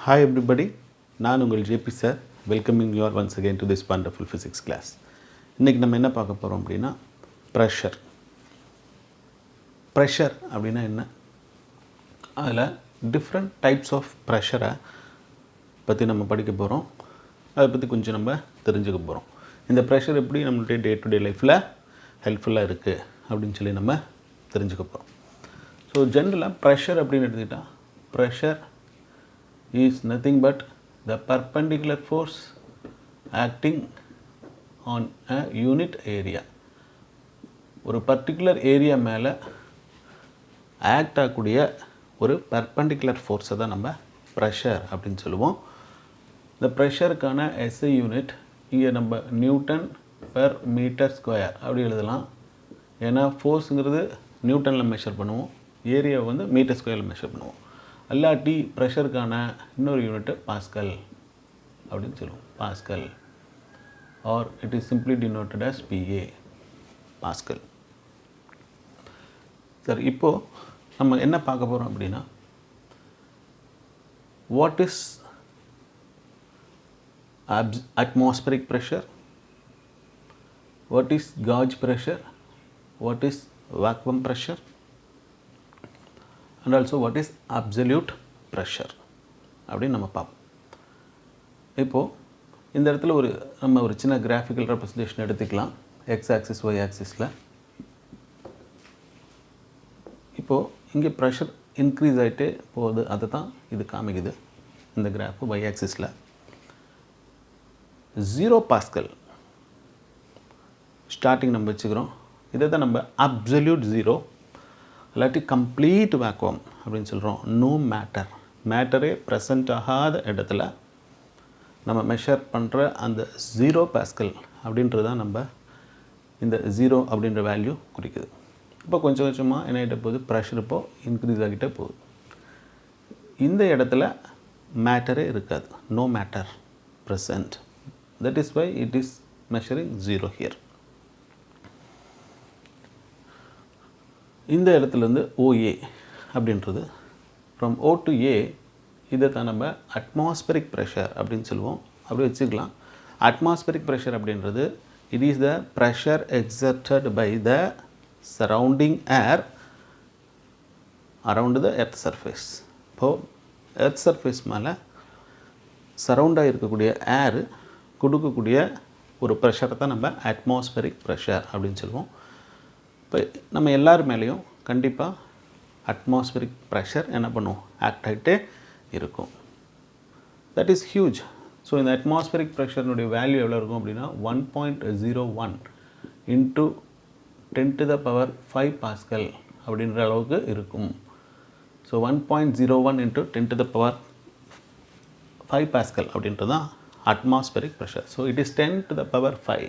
Hi everybody, நான் உங்கள் JP sir welcoming you are once again to this wonderful physics class. இன்றைக்கி நம்ம என்ன பார்க்க போகிறோம் அப்படின்னா ப்ரெஷர். ப்ரெஷர் அப்படின்னா என்ன, அதில் டிஃப்ரெண்ட் டைப்ஸ் ஆஃப் ப்ரெஷரை பற்றி நம்ம படிக்க போகிறோம். அதை பற்றி கொஞ்சம் நம்ம தெரிஞ்சுக்க போகிறோம். இந்த ப்ரெஷர் எப்படி நம்மளுடைய டே டு டே லைஃப்பில் ஹெல்ப்ஃபுல்லாக இருக்குது அப்படின்னு சொல்லி நம்ம தெரிஞ்சுக்க போகிறோம். ஸோ ஜென்ரலாக ப்ரெஷர் அப்படின்னு எடுத்துக்கிட்டால் pressure is nothing but the perpendicular force acting on a unit area. ஒரு பர்டிகுலர் ஏரியா மேலே ஆக்ட் ஆகக்கூடிய ஒரு பர்பண்டிகுலர் ஃபோர்ஸை தான் நம்ம ப்ரெஷர் அப்படின்னு சொல்லுவோம். இந்த ப்ரெஷருக்கான எஸ்ஐ யூனிட் இங்கே நம்ம நியூட்டன் பெர் மீட்டர் ஸ்கொயர் அப்படி எழுதலாம். ஏன்னா ஃபோர்ஸுங்கிறது நியூட்டனில் மெஷர் பண்ணுவோம், ஏரியாவை வந்து மீட்டர் ஸ்கொயரில் மெஷர் பண்ணுவோம். அல்லாட்டி ப்ரெஷருக்கான இன்னொரு யூனிட்டு பாஸ்கல் அப்படின்னு சொல்லுவோம், pascal, R it is simply denoted as PA, pascal. சரி, இப்போது நம்ம என்ன பார்க்க போகிறோம் அப்படின்னா what is atmospheric pressure, what is gauge pressure, what is vacuum pressure, and also what is absolute pressure அப்படின்னு நம்ம பார்ப்போம். இப்போது இந்த இடத்துல நம்ம ஒரு சின்ன கிராஃபிக்கல் ரெப்ரசன்டேஷன் எடுத்துக்கலாம். எக்ஸ் ஆக்சிஸ் ஒய் ஆக்சிஸில் இப்போது இங்கே ப்ரெஷர் இன்க்ரீஸ் ஆகிட்டே போகுது, அதை தான் இது காமிக்குது இந்த கிராஃபு. ஒய் ஆக்சிஸில் 0 பாஸ்கல் ஸ்டார்டிங் நம்ம வச்சுக்கிறோம். இதை தான் நம்ம அப்சல்யூட் ஜீரோ இல்லாட்டி கம்ப்ளீட் வேக்குவம் அப்படின்னு சொல்கிறோம். நோ மேட்டர், மேட்டரே ப்ரெசண்ட் ஆகாத இடத்துல நம்ம மெஷர் பண்ணுற அந்த 0 பாஸ்கல் அப்படின்றது தான் நம்ம இந்த 0 அப்படின்ற வேல்யூ குறிக்குது. இப்போ கொஞ்சம் கொஞ்சமாக என்ன ஆகிட்ட போகுது, ப்ரெஷர் இப்போது இன்க்ரீஸ் ஆகிட்டே போகுது. இந்த இடத்துல மேட்டரே இருக்காது, no matter present. That is why it is measuring 0 here. இந்த இடத்துலேருந்து OA அப்படின்றது ஃப்ரம் O to A, இதை தான் நம்ம அட்மாஸ்பரிக் ப்ரெஷர் அப்படின்னு சொல்லுவோம். அப்படி வச்சுக்கலாம். அட்மாஸ்பரிக் ப்ரெஷர் அப்படின்றது it is the pressure exerted by the surrounding air around the earth surface. இப்போது எர்த் சர்ஃபேஸ் மேலே சரவுண்டாக இருக்கக்கூடிய ஏர் கொடுக்கக்கூடிய ஒரு ப்ரெஷரை தான் நம்ம அட்மாஸ்பரிக் ப்ரெஷர் அப்படின்னு சொல்லுவோம். இப்போ நம்ம எல்லார் மேலேயும் கண்டிப்பாக அட்மாஸ்பரிக் ப்ரெஷர் என்ன பண்ணுவோம், ஆக்ட் ஆகிட்டே இருக்கும். That is huge. ஸோ இந்த அட்மாஸ்பரிக் ப்ரெஷர்னுடைய வேல்யூ எவ்வளோ இருக்கும் அப்படின்னா 1.01 இன்ட்டு 10⁵ பாஸ்கல் அப்படின்ற அளவுக்கு இருக்கும். ஸோ 1.01 இன்ட்டு 10⁵ பாஸ்கல் அப்படின்றது தான் atmospheric pressure. So it is 10⁵.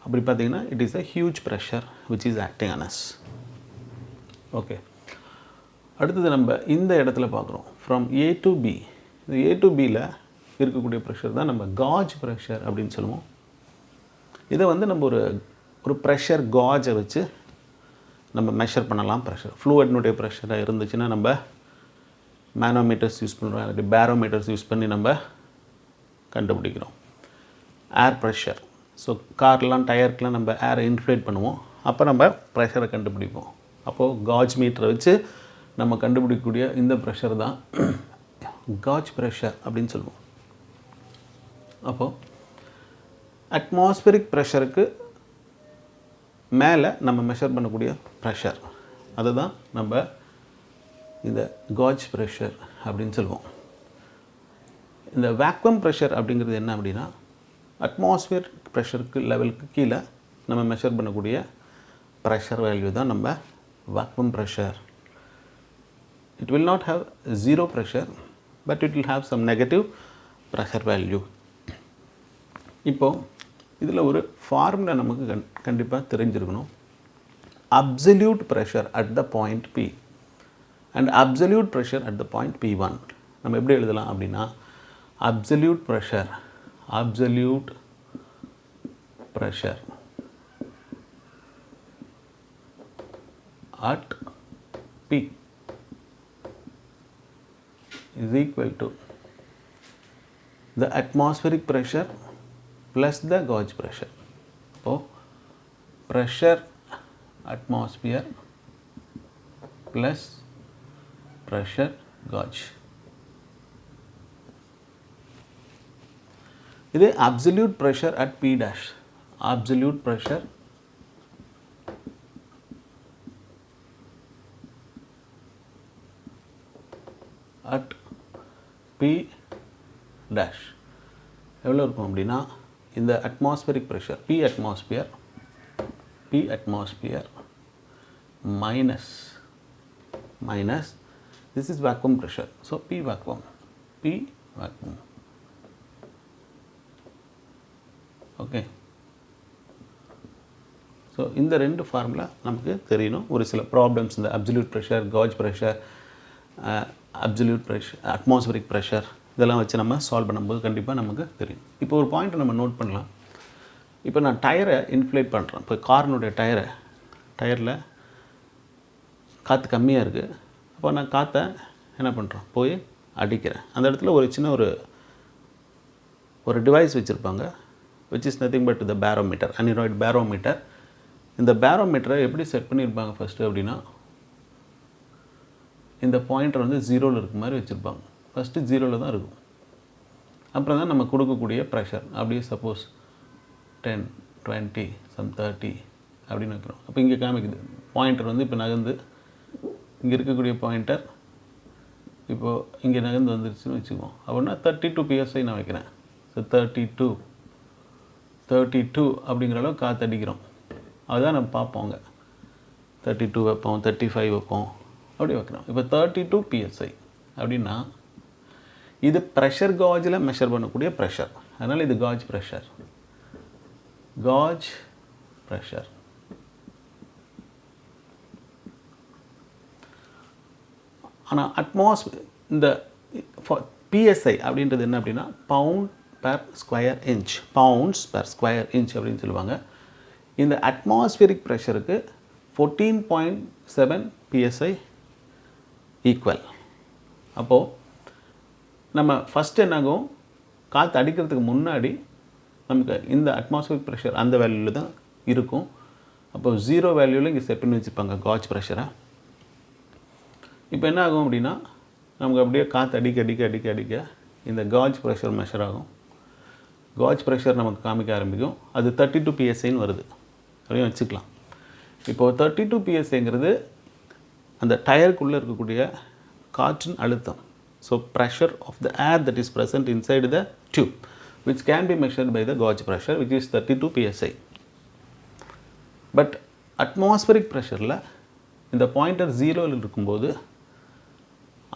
அப்படி பார்த்தீங்கன்னா it is a huge pressure which is acting on us. Okay, அடுத்தது நம்ம இந்த இடத்துல பார்க்குறோம் ஃப்ரம் A to B. இந்த A to Bயில் இருக்கக்கூடிய ப்ரெஷர் தான் நம்ம காஜ் ப்ரெஷர் அப்படின்னு சொல்லுவோம். இதை வந்து நம்ம ஒரு ப்ரெஷர் காஜை வச்சு நம்ம மெஷர் பண்ணலாம். ப்ரெஷர் ஃப்ளூயிட்னுடைய ப்ரெஷராக இருந்துச்சுன்னா நம்ம மேனோமீட்டர்ஸ் யூஸ் பண்ணுறோம், இல்லாட்டி பேரோமீட்டர்ஸ் யூஸ் பண்ணி நம்ம கண்டுபிடிக்கிறோம். ஏர் ப்ரெஷர், ஸோ கார்லாம் டயருக்கெலாம் நம்ம ஏரை இன்ஃப்ளேட் பண்ணுவோம், அப்போ நம்ம ப்ரெஷரை கண்டுபிடிப்போம். அப்போது காஜ் மீட்டரை வச்சு நம்ம கண்டுபிடிக்கக்கூடிய இந்த ப்ரெஷர் தான் காஜ் ப்ரெஷர் அப்படின்னு சொல்லுவோம். அப்போது அட்மாஸ்பரிக் ப்ரெஷருக்கு மேலே நம்ம மெஷர் பண்ணக்கூடிய ப்ரெஷர், அதுதான் நம்ம இந்த காஜ் ப்ரெஷர் அப்படின்னு சொல்லுவோம். இந்த வேக்குவம் ப்ரெஷர் அப்படிங்கிறது என்ன அப்படின்னா அட்மாஸ்பியர் ப்ரெஷருக்கு லெவலுக்கு கீழே நம்ம மெஷர் பண்ணக்கூடிய ப்ரெஷர் வேல்யூ தான் நம்ம vacuum pressure. It will not have 0 pressure, but it will have some negative pressure value. இப்போது இதில் ஒரு ஃபார்முலா நமக்கு கண்டிப்பாக தெரிஞ்சிருக்கணும். Absolute pressure at the point P and absolute pressure at the point P1 நம்ம எப்படி எழுதலாம் அப்படின்னா absolute pressure at P is equal to the atmospheric pressure plus the gauge pressure. So pressure atmosphere plus pressure gauge. இது absolute pressure at P dash. Absolute pressure at P dash எவ்வளோ இருக்கும் அப்படின்னா இந்த atmospheric pressure P atmosphere minus this is vacuum pressure, so P vacuum okay. So இந்த ரெண்டு formula நமக்கு தெரியணும். ஒரு சில ப்ராப்ளம்ஸ் இந்த absolute pressure, gauge pressure, absolute pressure, atmospheric pressure இதெல்லாம் வச்சு நம்ம சால்வ் பண்ணும்போது கண்டிப்பாக நமக்கு தெரியும். இப்போ ஒரு பாயிண்ட்டை நம்ம நோட் பண்ணலாம். இப்போ நான் டயரை இன்ஃப்ளேட் பண்ணுறேன். இப்போ காரினுடைய டயரில் காற்று கம்மியாக இருக்குது. அப்போ நான் காற்றை என்ன பண்ணுறேன், போய் அடிக்கிறேன். அந்த இடத்துல ஒரு சின்ன ஒரு டிவைஸ் வச்சுருப்பாங்க, which is nothing but the barometer, aneroid barometer. இந்த பேரோமீட்டரை எப்படி செட் பண்ணியிருப்பாங்க ஃபஸ்ட்டு அப்படின்னா, இந்த பாயிண்டர் வந்து ஜீரோவில் இருக்க மாதிரி வச்சுருப்பாங்க. ஃபஸ்ட்டு ஜீரோவில் தான் இருக்கும். அப்புறம் தான் நம்ம கொடுக்கக்கூடிய ப்ரெஷர் அப்படியே சப்போஸ் 10, 20, 30 அப்படின்னு வைக்கிறோம். அப்போ இங்கே காமிக்குது பாயிண்டர் வந்து இப்போ நகர்ந்து இங்கே இருக்கக்கூடிய பாயிண்டர் இப்போது இங்கே நகர்ந்து வந்துருச்சுன்னு வச்சுக்குவோம். அப்படின்னா 32 PSI நான் வைக்கிறேன். ஸோ 32 அப்படிங்கிற அளவு காற்று அடிக்கிறோம். அதுதான் நம்ம பார்ப்போங்க. 32 வைப்போம், 35 வைப்போம், அப்படி வைக்கிறோம். இப்போ 32 PSI அப்படின்னா இது ப்ரெஷர் காஜில் மெஷர் பண்ணக்கூடிய ப்ரெஷர். அதனால் இது காஜ் ப்ரெஷர். ஆனால் இந்த PSI அப்படின்றது என்ன அப்படின்னா pound per square inch, pounds per square inch அப்படின்னு சொல்லுவாங்க. இந்த அட்மாஸ்பியரிக் ப்ரெஷருக்கு 14.7 PSI ஈக்குவல். அப்போது நம்ம ஃபஸ்ட்டு என்னாகும், காற்று அடிக்கிறதுக்கு முன்னாடி நமக்கு இந்த அட்மாஸ்பியரிக் ப்ரெஷர் அந்த வேல்யூவில் தான் இருக்கும். அப்போ ஜீரோ வேல்யூவில் இங்கே செட் பண்ணி வச்சுப்பாங்க காஜ் ப்ரெஷரை. இப்போ என்ன ஆகும் அப்படின்னா, நமக்கு அப்படியே காற்று அடிக்க இந்த காஜ் ப்ரெஷர் மெஷர் ஆகும். காஜ் ப்ரெஷர் நமக்கு காமிக்க ஆரம்பிக்கும். அது 32 PSIன்னு வருது அப்படின்னு வச்சுக்கலாம். இப்போது 32 PSIங்கிறது அந்த டயருக்குள்ளே இருக்கக்கூடிய காற்றின் அழுத்தம். So pressure of the air that is present inside the tube which can be measured by the gauge pressure, which is 32 PSI. But atmospheric ப்ரெஷரில் இந்த பாயிண்டர் ஜீரோவில் இருக்கும்போது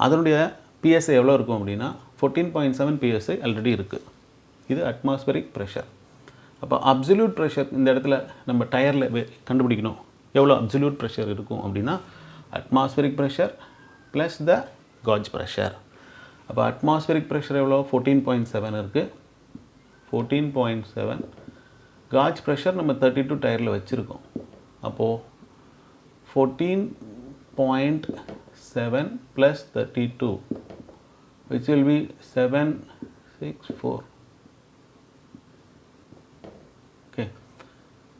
அதனுடைய PSI எவ்வளோ இருக்கும் அப்படின்னா 14.7 PSI ஆல்ரெடி இருக்குது. இது அட்மாஸ்பரிக் ப்ரெஷர். அப்போ அப்சல்யூட் ப்ரெஷர் இந்த இடத்துல நம்ம டயரில் கண்டுபிடிக்கணும் எவ்வளோ அப்சல்யூட் ப்ரெஷர் இருக்கும் அப்படின்னா அட்மாஸ்பரிக் ப்ரெஷர் ப்ளஸ் த காஜ் ப்ரெஷர். அப்போ அட்மாஸ்பரிக் ப்ரெஷர் எவ்வளோ 14.7 இருக்குது. 14.7 காஜ் ப்ரெஷர் நம்ம 32 டயரில் வச்சுருக்கோம். அப்போது 14.7 + 32 which will be 764. Okay,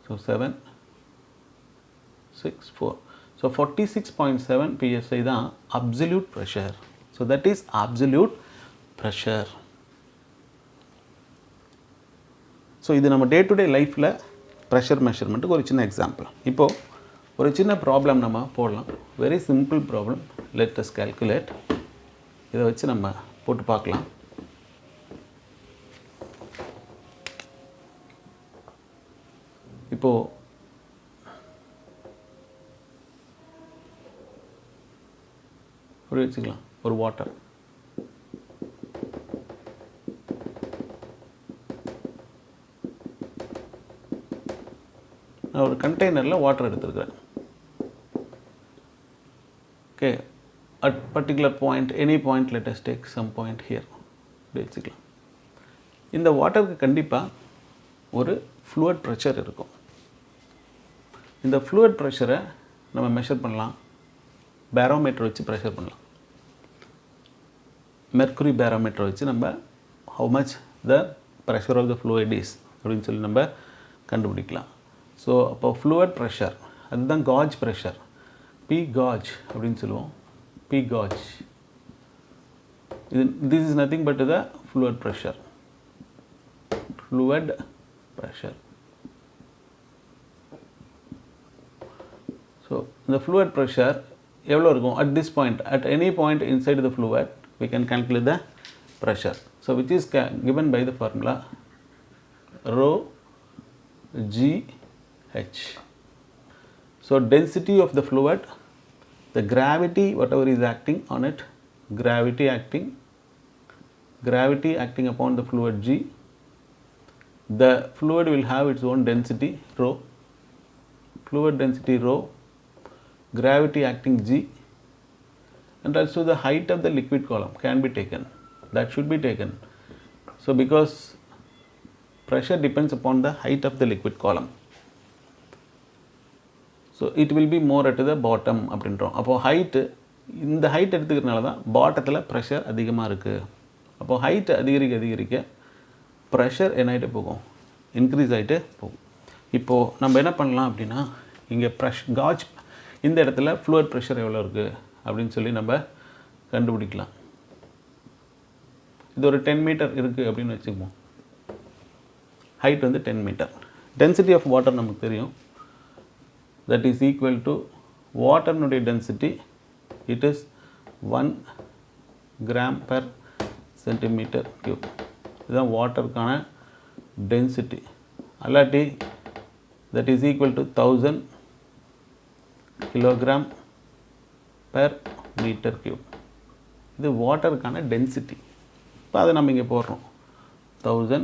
so 764. So 46.7 PSI தான் absolute pressure. So that is absolute pressure. So இது நம்ம டே டு டே லைஃப்பில் ப்ரெஷர் மெஷர்மெண்ட்டுக்கு ஒரு சின்ன எக்ஸாம்பிள். இப்போது ஒரு சின்ன ப்ராப்ளம் நம்ம போடலாம். Very simple problem. Let us calculate. இதை வச்சு நம்ம போட்டு பார்க்கலாம். இப்போது ஒரு வச்சுக்கலாம், ஒரு வாட்டர். நான் ஒரு கண்டெய்னரில் வாட்டர் எடுத்துருக்கிறேன். Okay, at particular point, any point, let us take some point here இப்படி வச்சுக்கலாம். இந்த வாட்டருக்கு கண்டிப்பாக ஒரு ஃப்ளூயிட் ப்ரெஷர் இருக்கும். இந்த ஃப்ளூயிட் ப்ரெஷரை நம்ம மெஷர் பண்ணலாம். பேரோமீட்டர் வச்சு ப்ரெஷர் பண்ணலாம். மெர்க்குரி பேரோமீட்டர் வச்சு நம்ம how much the pressure of the fluid is அப்படின்னு சொல்லி நம்ம கண்டுபிடிக்கலாம். ஸோ அப்போ ஃப்ளூயிட் ப்ரெஷர் அதுதான் காஜ் ப்ரெஷர், பி காஜ் அப்படின்னு சொல்லுவோம். P gauge this is nothing but the fluid pressure. Fluid pressure. So the fluid pressure எவ்வளோ இருக்கும் at this point, at any point inside the fluid we can calculate the pressure. So which is given by the formula rho g h. So density of the fluid, the gravity whatever is acting on it, gravity acting upon the fluid G, the fluid will have its own density rho, fluid density rho, gravity acting G, and also the height of the liquid column can be taken, that should be taken. So because pressure depends upon the height of the liquid column, so it will be more at the bottom அப்படின்றோம். அப்போ height இந்த height எடுத்துக்கிறதுனால தான் பாட்டத்தில் pressure அதிகமாக இருக்குது. அப்போது height அதிகரிக்க pressure என்ன ஆகிட்டு போகும், இன்க்ரீஸ் ஆகிட்டு போகும். இப்போது நம்ம என்ன பண்ணலாம் அப்படின்னா, இங்கே காஜ் இந்த இடத்துல ஃப்ளூயிட் ப்ரெஷர் எவ்வளோ இருக்குது அப்படின்னு சொல்லி நம்ம கண்டுபிடிக்கலாம். இது ஒரு 10 மீட்டர் இருக்குது அப்படின்னு வச்சுக்குவோம். ஹைட் வந்து 10 மீட்டர். டென்சிட்டி ஆஃப் வாட்டர் நமக்கு தெரியும், that is equal to வாட்டர்னுடைய density, it is 1 gram per centimeter cube. இதுதான் வாட்டருக்கான டென்சிட்டி. அல்லாட்டி that is equal to 1000 kilogram per meter cube. இது வாட்டருக்கான டென்சிட்டி. இப்போ அதை நம்ம இங்கே போடுறோம், 1000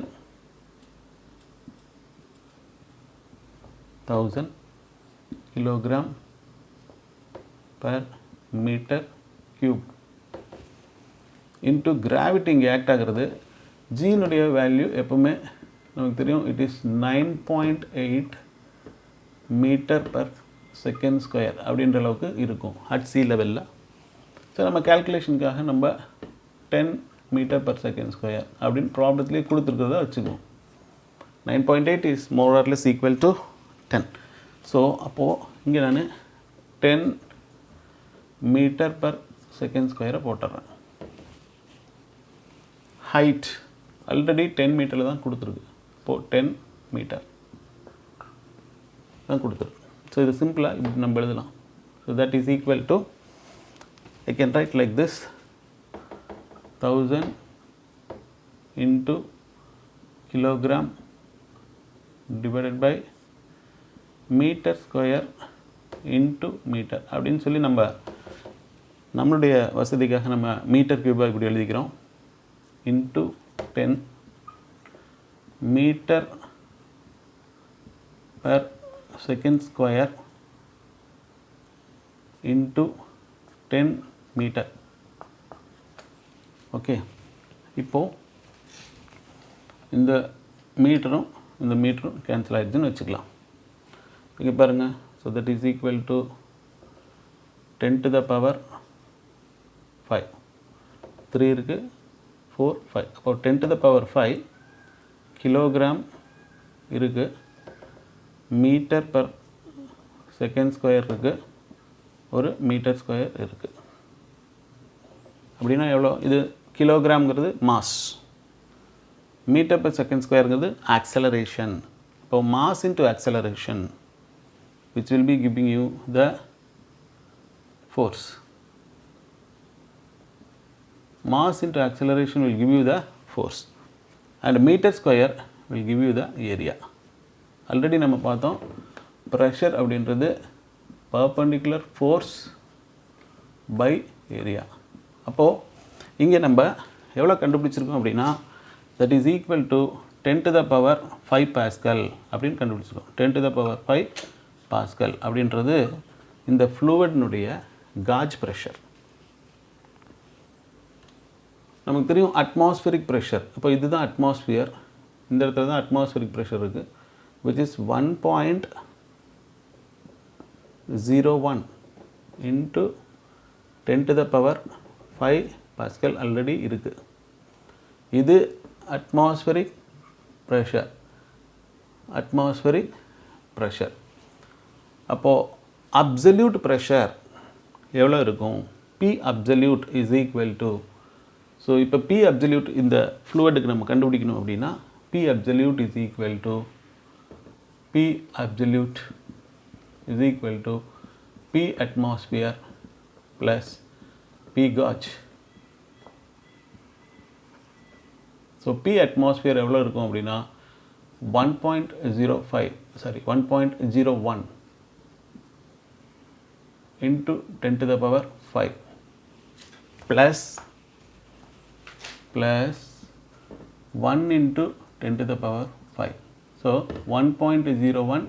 kilogram per meter cube into gravity. இங்கே ஆக்ட் ஆகிறது ஜினுடைய வேல்யூ எப்பவுமே நமக்கு தெரியும், it is 9.8 metre per second square அப்படின்ற அளவுக்கு இருக்கும் அட் சி லெவலில். ஸோ நம்ம கேல்குலேஷனுக்காக நம்ம 10 மீட்டர் பர் செகண்ட் ஸ்கொயர் அப்படின்னு ப்ராப்ளத்துலேயே கொடுத்துருக்கிறத வச்சுக்குவோம். 9.8 is more or less equal to 10. So அப்போது இங்கே நான் 10 மீட்டர் பர் செகண்ட் ஸ்கொயரை போட்டுறேன். ஹைட் ஆல்ரெடி 10 மீட்டரில் தான் கொடுத்துருக்கு. இப்போது 10 மீட்டர் தான் கொடுத்துருக்கு. ஸோ இது சிம்பிளாக இப்படி நம்ம எழுதலாம். So that is equal to, I can write like this, 1000 into kilogram divided by meter square into meter அப்படின்னு சொல்லி நம்மளுடைய வசதிக்காக நம்ம மீட்டர் கியூபாக இப்படி எழுதிக்கிறோம். into 10 metre per second square into 10 metre. Okay, இப்போது இந்த மீட்டரும் இந்த மீட்டரும் கேன்சல் ஆகிடுச்சுன்னு வச்சுக்கலாம். இங்கே பாருங்கள், so that is equal to 10 to the power 5, 3 இருக்குது, 4, 5. அப்போ 10 to the power 5 கிலோகிராம் இருக்குது, மீட்டர் பர் செகண்ட் ஸ்கொயர் இருக்குது, ஒரு மீட்டர் ஸ்கொயர் இருக்குது. அப்படின்னா எவ்வளோ? இது கிலோகிராம்ங்கிறது மாஸ், மீட்டர் பர் செகண்ட் ஸ்கொயருங்கிறது ஆக்சலரேஷன். இப்போ mass into acceleration which will be giving you the force. Mass into acceleration will give you the force and meter square will give you the area. Already நம்ம பார்த்தோம், pressure அப்படின்றது perpendicular force by area. அப்போது இங்கே நம்ம எவ்வளோ கண்டுபிடிச்சிருக்கோம் அப்படின்னா, that is equal to 10 to the power 5 Pascal அப்படின்னு கண்டுபிடிச்சிருக்கோம். 10 to the power 5 பாஸ்கல் அப்படின்றது இந்த ஃப்ளூயிட்னுடைய காஜ் ப்ரெஷர். நமக்கு தெரியும் அட்மாஸ்பியரிக் ப்ரெஷர். இப்போ இதுதான் அட்மாஸ்பியர், இந்த இடத்துல தான் அட்மாஸ்பியரிக் ப்ரெஷர் இருக்குது, which is 1.01 into 10 to the power 5 pascal already இருக்குது. இது atmospheric pressure. அப்போது absolute pressure எவ்வளோ இருக்கும்? P absolute is equal to, so இப்போ P absolute இந்த ஃப்ளூயிடுக்கு நம்ம கண்டுபிடிக்கணும் அப்படின்னா P absolute is equal to P atmosphere plus P gauge. So P atmosphere எவ்வளோ இருக்கும் அப்படின்னா 1.01 into 10 to the power 5 plus 1 into 10 to the power 5. So 1.01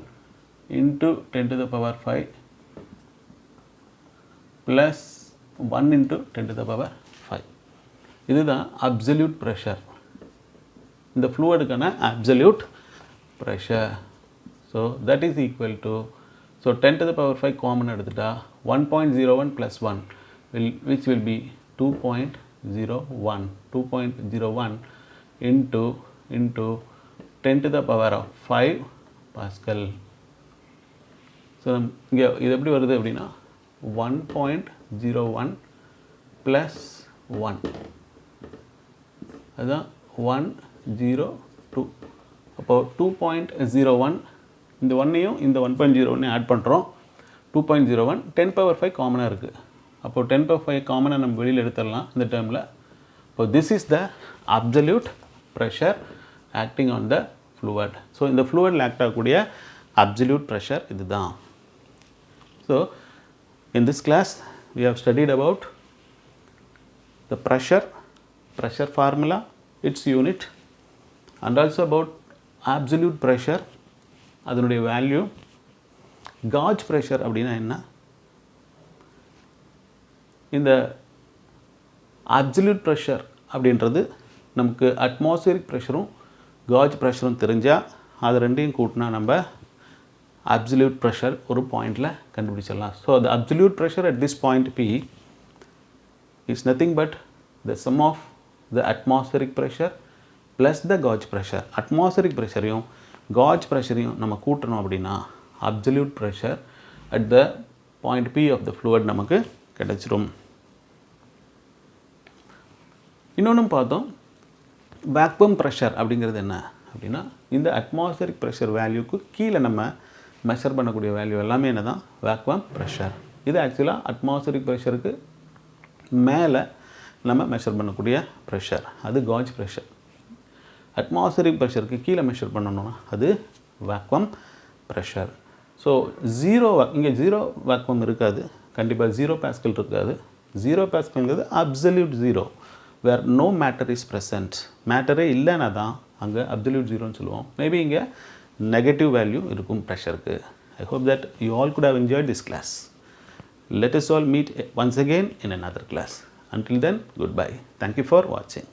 into 10 to the power 5 plus 1 into 10 to the power 5. இதுதான் absolute pressure. இந்த fluidக்கான absolute pressure. So that is equal to, so 10 to the power 5 common எடுத்துட்டா 1.01 plus 1 which will be 2.01 into 10 to the power of 5 Pascal. So இங்கே இது எப்படி வருது அப்படின்னா 1.01 plus 1 அதுதான் 102. அப்போது 2.01 இந்த ஒன்னையும் இந்த 1.01 ஆட் பண்ணுறோம். 2.01 10 power 5 காமனாக இருக்குது. அப்போது 10 power 5 காமனாக நம்ம வெளியில் எடுத்துடலாம் இந்த டேர்மில். இப்போ this is the absolute pressure acting on the fluid. So இந்த ஃப்ளூயிடில் ஆக்ட் ஆகக்கூடிய அப்சல்யூட் ப்ரெஷர் இது தான். So in this class we have studied about the pressure formula, its unit, and also about absolute pressure, அதனுடைய value. Gauge pressure அப்படின்னா என்ன? இந்த absolute pressure அப்படின்றது நமக்கு அட்மாஸ்பியரிக் ப்ரெஷரும் காஜ் ப்ரெஷரும் தெரிஞ்சால் அது ரெண்டையும் கூட்டினா நம்ம absolute pressure ஒரு பாயிண்டில் கண்டுபிடிச்சிடலாம். So the absolute pressure at this point P is nothing but the sum of the atmospheric pressure plus the gauge pressure. atmospheric pressureயும் gauge pressureயும் நம்ம கூட்டணும் அப்படின்னா absolute pressure at the point P of the fluid நமக்கு கிடைச்சிரும். இன்னொன்றும் பார்த்தோம், vacuum pressure அப்படிங்கிறது என்ன அப்படின்னா இந்த atmospheric pressure வேல்யூக்கு கீழே நம்ம மெஷர் பண்ணக்கூடிய வேல்யூ எல்லாமே என்ன தான்? Vacuum pressure. இது ஆக்சுவலாக அட்மாஸ்பியரிக் ப்ரெஷருக்கு மேலே நம்ம மெஷர் பண்ணக்கூடிய ப்ரெஷர், அது காஜ் ப்ரெஷர். அட்மாஸ்பியரிக் ப்ரெஷருக்கு கீழே மெஷர் பண்ணணும்னா அது வேக்யூம் ப்ரெஷர். ஸோ இங்கே ஜீரோ வேக்யூம் இருக்காது, கண்டிப்பாக 0 பாஸ்கல் இருக்காது. 0 பாஸ்கல்ங்கிறது absolute zero, where no matter is present. மேட்டரே இல்லைன்னா தான் அங்கே அப்சல்யூட் ஜீரோன்னு சொல்லுவோம். மேபி இங்கே negative value இருக்கும் ப்ரெஷருக்கு. I hope that you all could have enjoyed this class. Let us all meet once again in another class. Until then, goodbye. Thank you for watching.